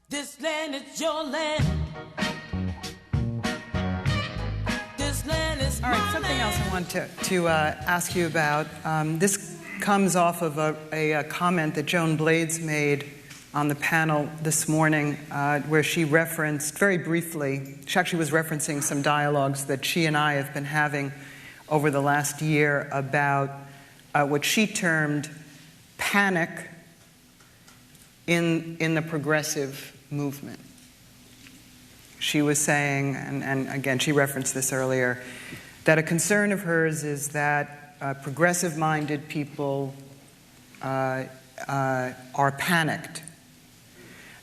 This land is your land. This land is all right, something else I want to ask you about. This comes off of a comment that Joan Blades made on the panel this morning, where she referenced very briefly, she actually was referencing some dialogues that she and I have been having over the last year about what she termed panic in the progressive movement. She was saying, and again, she referenced this earlier, that a concern of hers is that progressive-minded people are panicked,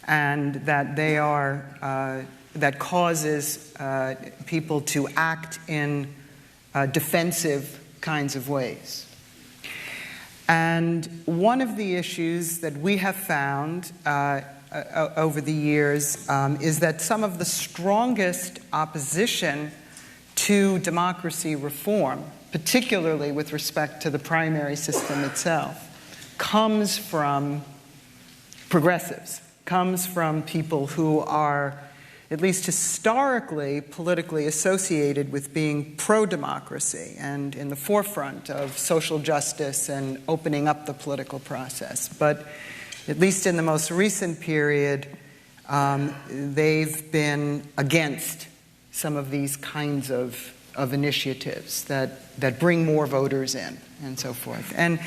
and that they are that causes people to act in defensive kinds of ways. And one of the issues that we have found over the years is that some of the strongest opposition to democracy reform, particularly with respect to the primary system itself, comes from progressives, comes from people who are, at least historically, politically associated with being pro-democracy and in the forefront of social justice and opening up the political process. But at least in the most recent period, they've been against some of these kinds of initiatives that bring more voters in and so forth. And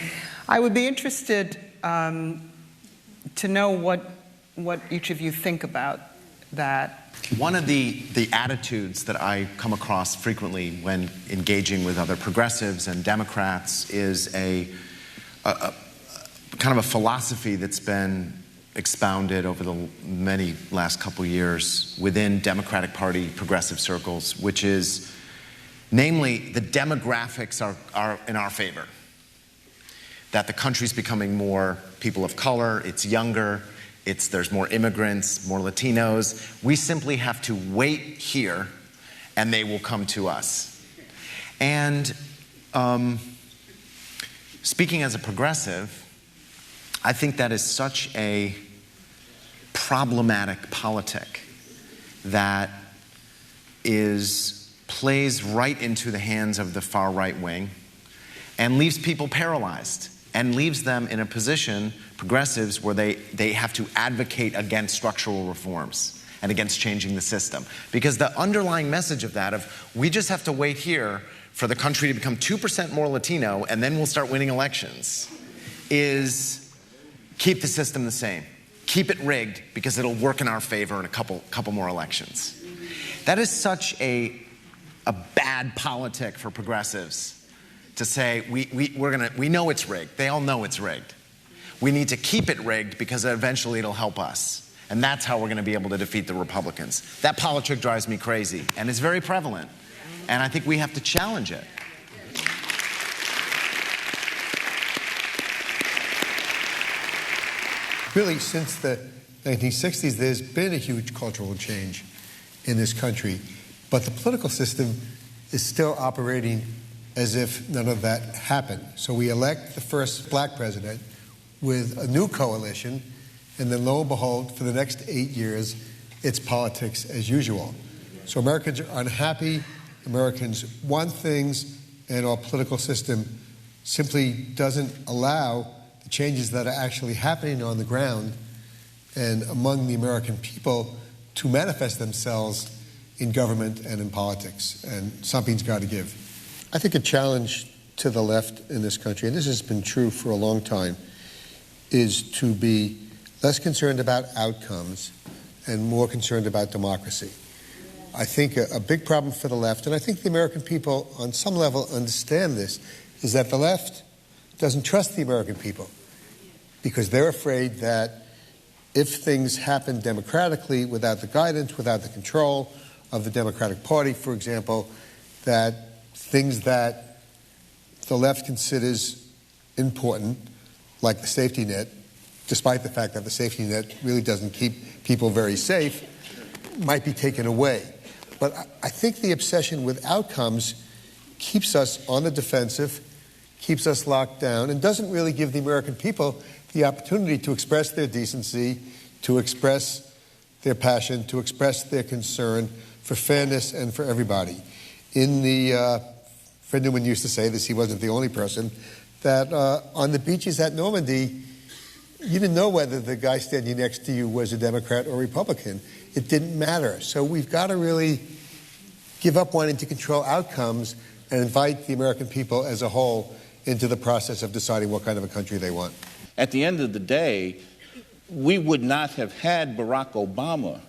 I would be interested to know what each of you think about that. One of the attitudes that I come across frequently when engaging with other progressives and Democrats is a kind of a philosophy that's been expounded over the many last couple years within Democratic Party progressive circles, which is, namely, the demographics are in our favor. That the country's becoming more people of color, it's younger, there's more immigrants, more Latinos. We simply have to wait here, and they will come to us. And speaking as a progressive, I think that is such a problematic politic that plays right into the hands of the far right wing and leaves people paralyzed and leaves them in a position, progressives, where they have to advocate against structural reforms and against changing the system. Because the underlying message of that, we just have to wait here for the country to become 2% more Latino and then we'll start winning elections, is keep the system the same. Keep it rigged because it'll work in our favor in a couple more elections. That is such a bad politic for progressives to say, we know it's rigged. They all know it's rigged. We need to keep it rigged because eventually it'll help us. And that's how we're going to be able to defeat the Republicans. That politic drives me crazy, and it's very prevalent. And I think we have to challenge it. Really, since the 1960s, there's been a huge cultural change in this country, but the political system is still operating as if none of that happened. So we elect the first black president with a new coalition, and then lo and behold, for the next 8 years, it's politics as usual. So Americans are unhappy, Americans want things, and our political system simply doesn't allow the changes that are actually happening on the ground and among the American people to manifest themselves in government and in politics, and something's got to give. I think a challenge to the left in this country, and this has been true for a long time, is to be less concerned about outcomes and more concerned about democracy. I think a big problem for the left, and I think the American people on some level understand this, is that the left doesn't trust the American people because they're afraid that if things happen democratically without the guidance, without the control of the Democratic Party, for example, that things that the left considers important, like the safety net, despite the fact that the safety net really doesn't keep people very safe, might be taken away. But I think the obsession with outcomes keeps us on the defensive, keeps us locked down, and doesn't really give the American people the opportunity to express their decency, to express their passion, to express their concern for fairness and for everybody. In the, Fred Newman used to say this, he wasn't the only person, that on the beaches at Normandy, you didn't know whether the guy standing next to you was a Democrat or Republican. It didn't matter. So we've got to really give up wanting to control outcomes and invite the American people as a whole into the process of deciding what kind of a country they want. At the end of the day, we would not have had Barack Obama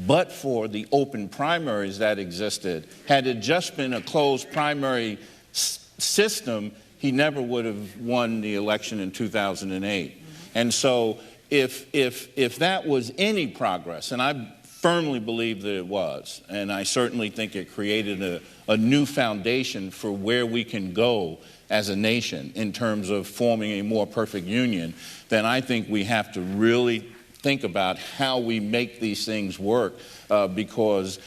but for the open primaries that existed. Had it just been a closed primary system, he never would have won the election in 2008. And so if that was any progress, and I firmly believe that it was, and I certainly think it created a new foundation for where we can go as a nation in terms of forming a more perfect union, then I think we have to really think about how we make these things work, because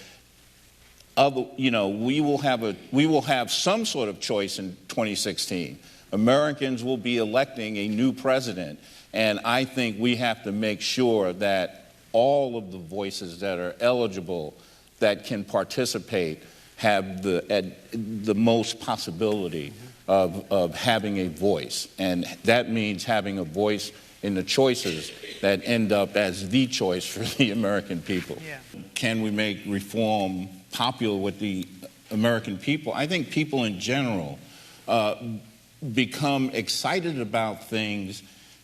we will have some sort of choice in 2016. Americans will be electing a new president, and I think we have to make sure that all of the voices that are eligible, that can participate, have the most possibility of having a voice. And that means having a voice in the choices that end up as the choice for the American people. Yeah. Can we make reform popular with the American people? I think people in general become excited about things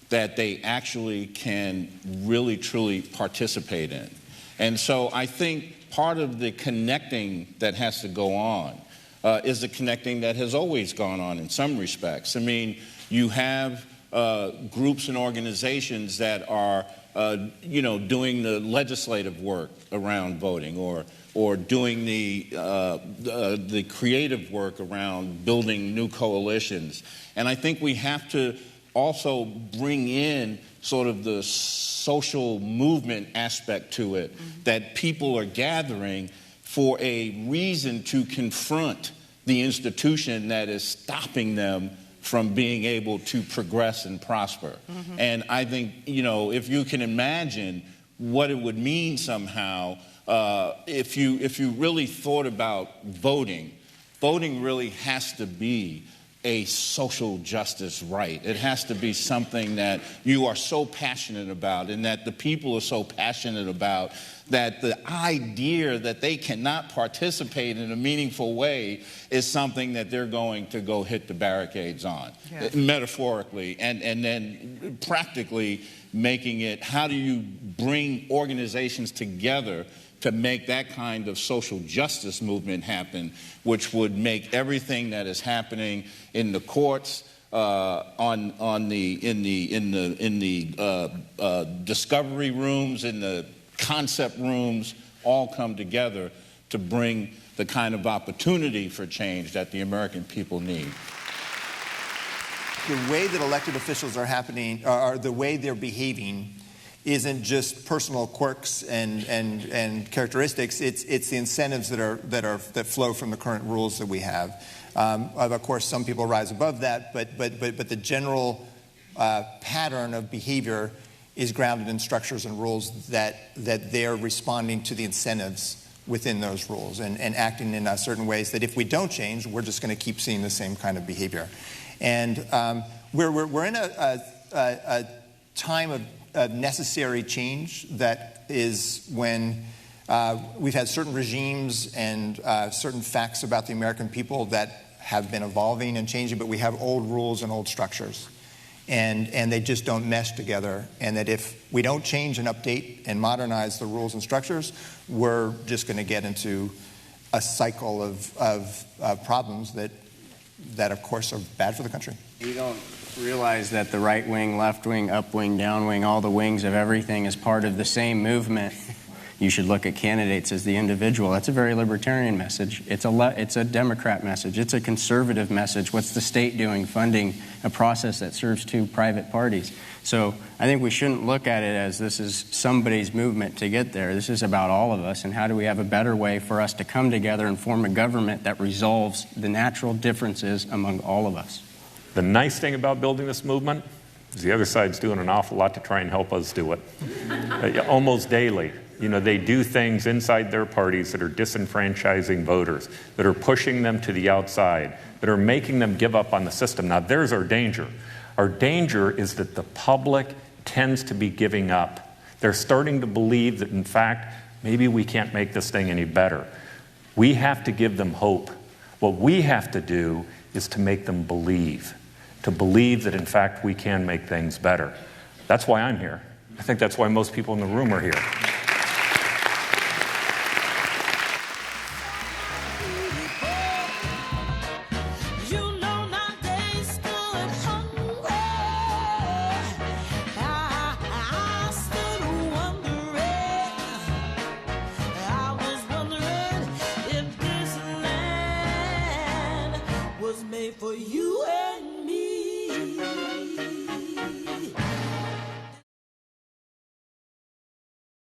that they actually can really, truly participate in. And so I think part of the connecting that has to go on is the connecting that has always gone on in some respects. I mean, you have groups and organizations that are, doing the legislative work around voting, or doing the creative work around building new coalitions. And I think we have to also bring in sort of the social movement aspect to it, that people are gathering for a reason to confront the institution that is stopping them from being able to progress and prosper. And I think, if you can imagine what it would mean somehow, if you really thought about voting really has to be a social justice right. It has to be something that you are so passionate about, and that the people are so passionate about, that the idea that they cannot participate in a meaningful way is something that they're going to go hit the barricades on, metaphorically, and then practically making it, how do you bring organizations together to make that kind of social justice movement happen, which would make everything that is happening in the courts, in the discovery rooms, in the concept rooms, all come together to bring the kind of opportunity for change that the American people need. The way that elected officials are happening, or the way they're behaving, isn't just personal quirks and characteristics. It's the incentives that flow from the current rules that we have. Of course, some people rise above that, but the general pattern of behavior is grounded in structures and rules that they're responding to the incentives within those rules and acting in certain ways that if we don't change, we're just going to keep seeing the same kind of behavior. And we're in a time of necessary change that is when we've had certain regimes and certain facts about the American people that have been evolving and changing, but we have old rules and old structures. And they just don't mesh together. And that if we don't change and update and modernize the rules and structures, we're just going to get into a cycle of problems that, of course, are bad for the country. You don't realize that the right wing, left wing, up wing, down wing, all the wings of everything is part of the same movement. You should look at candidates as the individual. That's a very libertarian message. It's a Democrat message. It's a conservative message. What's the state doing, funding a process that serves two private parties? So I think we shouldn't look at it as this is somebody's movement to get there. This is about all of us, and how do we have a better way for us to come together and form a government that resolves the natural differences among all of us. The nice thing about building this movement is the other side's doing an awful lot to try and help us do it, almost daily. They do things inside their parties that are disenfranchising voters, that are pushing them to the outside, that are making them give up on the system. Now, there's our danger. Our danger is that the public tends to be giving up. They're starting to believe that, in fact, maybe we can't make this thing any better. We have to give them hope. What we have to do is to make them believe, that, in fact, we can make things better. That's why I'm here. I think that's why most people in the room are here.